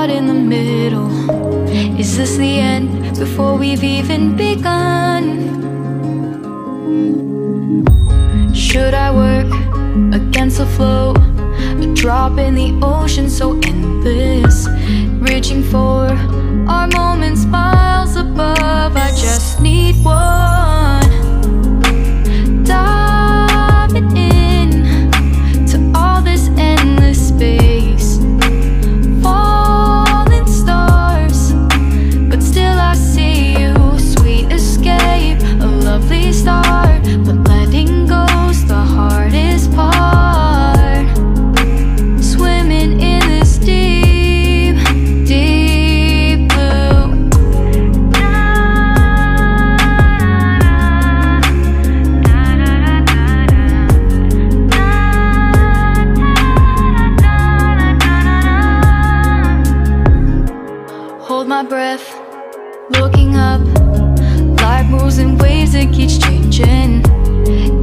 caught in the middle. Is this the end before we've even begun? Should I work against the flow? A drop in the ocean so endless, reaching for our moments miles above. I just need one. Diving in to all this endless space, falling stars, but still I see you. Sweet escape, a lovely start, but letting go's the hardest part. Swimming in this deep, deep blue. Hold my breath, looking up. Life moves in waves, it keeps changing.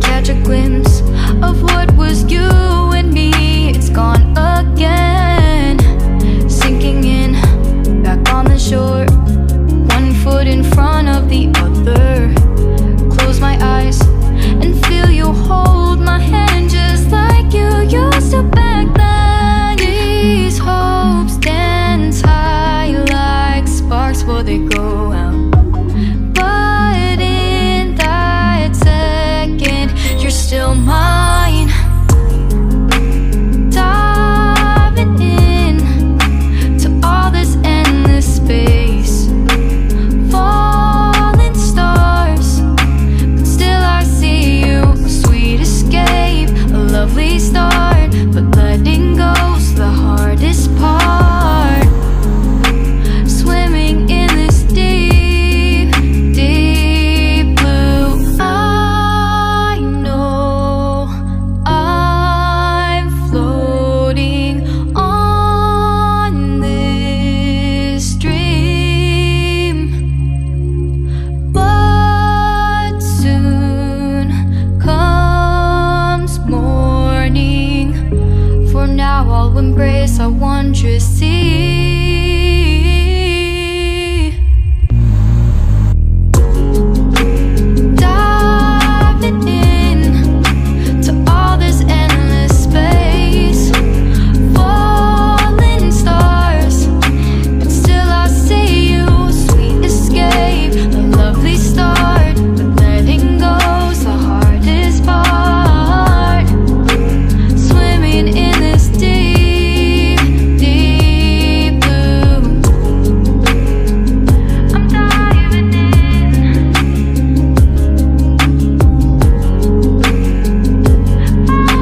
Catch a glimpse of what was you and me. It's gone again, sinking in, back on the shore. One foot in front of the other. Close my eyes and feel you hold my hand just like you used to back then. These hopes dance high like sparks before they go out. But in that second, you're still mine. Diving in to all this endless space, falling stars, but still I see you. A sweet escape, a lovely start, but letting go's the hardest part. Swimming in this deep, deep blue. I know I'm floating on this dream, but soon comes morning. For now I'll embrace our wondrous sea. Diving in to all this endless space, falling stars, but still I see you. Sweet escape, a lovely start, but letting go's the hardest part. Swimming in this deep, deep blue. I'm diving in. Falling stars, a lovely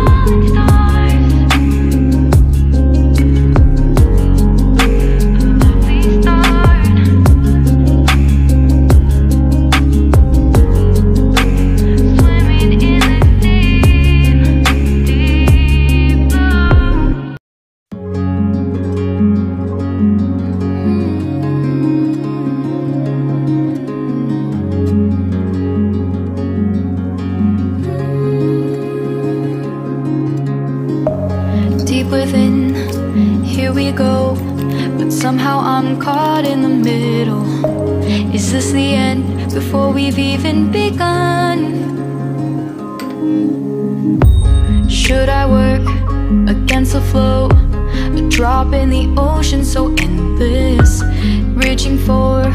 start. Swimming in this deep, deep blue. Deep within, here we go, but somehow I'm caught in the middle. Is this the end before we've even begun? Should I work against the flow? A drop in the ocean so endless, reaching for